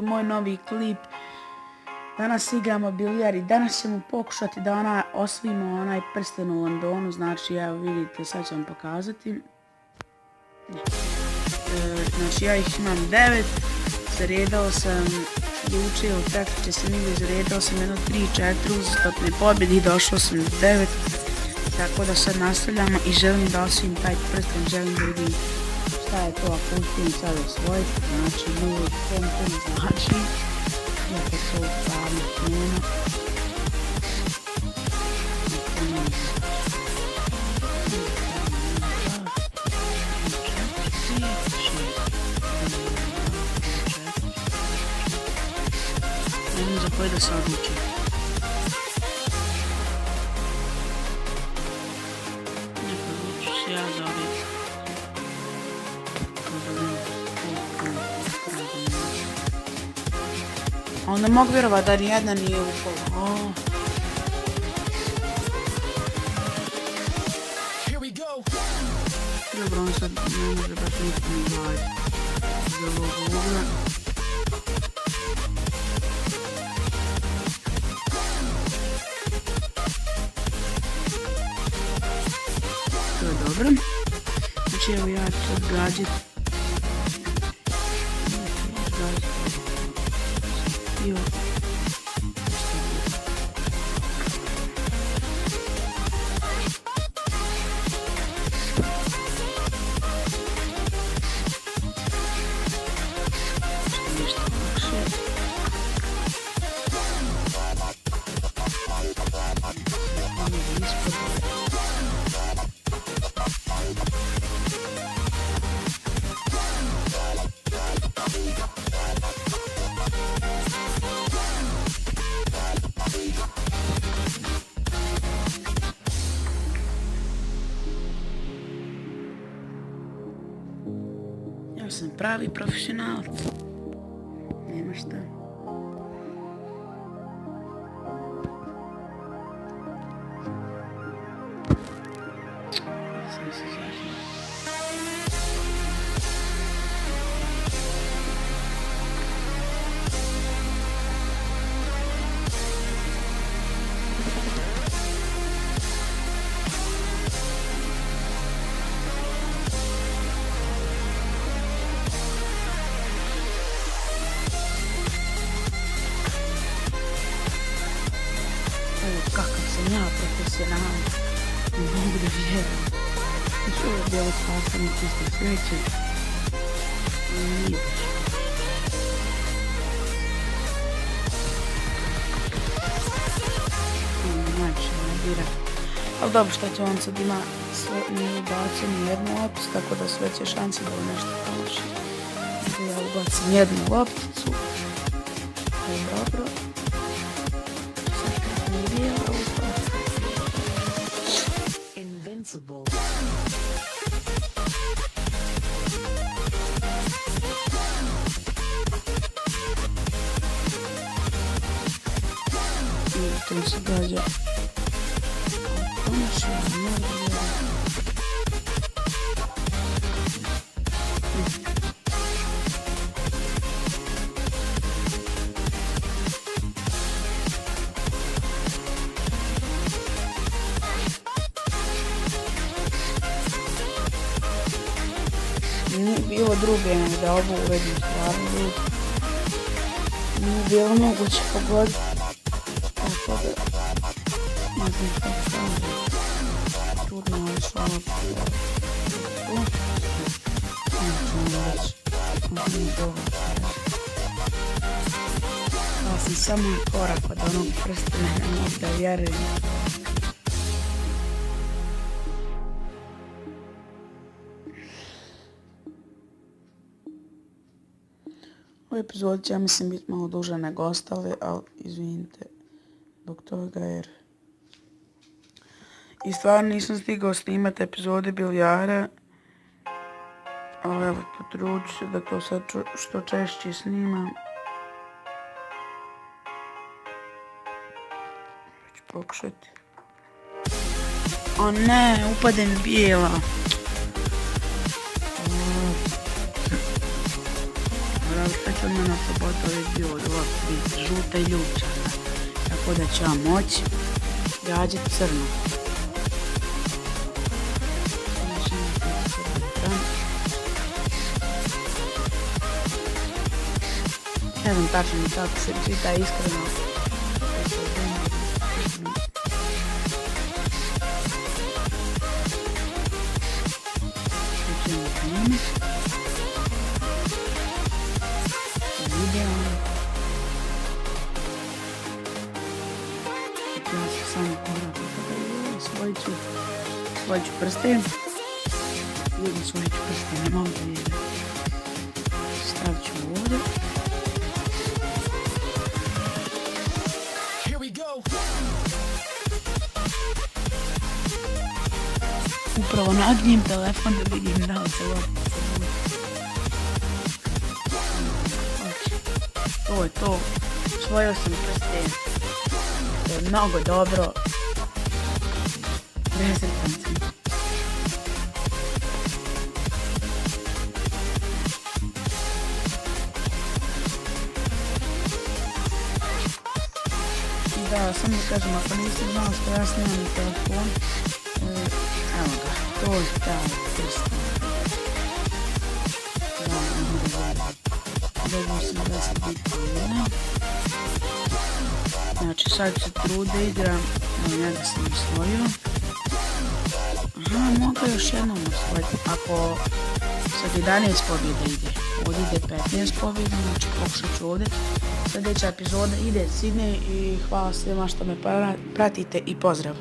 Moj novi klip. Danas igramo bilijar i danas ćemo pokušati da osvojimo onaj prsten u Londonu. Znači, evo vidite, sad ću vam pokazati. Znači, ja ih imam 9. Zaredao sam juče u prekriče sam igra, zaredao sam jedno 3-4 uzastopne pobjede i došao sam do 9. Tako da sad nastavljamo i želim da osvojim taj prsten, želim da vidim šta je to ako uspijem sad osvojiti. Znači, nulu to ne znači. Iako se ovo stvarno nema. Ne znam za koje da se odlučim. Neko odluču se ja za ove. Onda mogu vjerovati da nijedna nije upala. Dobro, on sad ne može baš ništa ni gledati. Za ovog ugla. To je dobro. Znači evo ja ću sad gađati. Evo. Ja sam pravi profesionalac. Nema šta. Sam se zaživio. Kakav sam ja profesionalan, ne mogu da vjerujem. Znači ovo je bilo sastavni čisto sreće. Nije baš. Najviše ne bira. Ali dobro, šta će on sad ima, nije ubacio ni jednu loptu, tako da su veće šanse da ovo nešto promaši. Ja ubacim jednu lopticu. To je dobro. Invincible. I to se gađa. Nije bilo druge nego da ovo uvedim stvarno ljudi. Nije bilo moguće pogoditi. Tako da ne znam što stavim. Trudno je išla ovo. Neću vam reći. Nije dobro. Ja sam samo korak od onog prstena, ne mogu da vjerujem. Ovaj epizod će, ja mislim, biti malo duže nego ostale, ali izvinite zbog toga jer... I stvarno nisam stigao snimati epizode bilijara, ali evo, potrudit ću se da to sad što češće snimam. Ću pokušati. O ne, upade mi bijela. završat ću odmah na pogotovo bio od ovog biti žuta i ljubčana. Tako da ću vam moći gađati crno. Ne znam tačno kako se čita iskreno. Svojit ću prsten. Vidim svojit ću prsten, ne mogu da vidim. Stavit ću ovdje. Upravo nagnjem telefon da vidim da li se loptica. To je to. Osvojio sam prsten. To je mnogo dobro. Presretan sam. Da, samo da kažem, ako niste znali što ja snimam na telefon, evo ga, to je taj prsten. Dobio sam 10 bitcoina. Znači sad ću se truditi da igram, evo njega sam osvojio. Aha, mogu još jednom osvojiti, ako sad 11 pobjeda ide, ovdje ide 15 pobjeda, znači pokušat ću ovdje. Sljedeća epizoda ide Sidney i hvala svima što me pratite i pozdrav!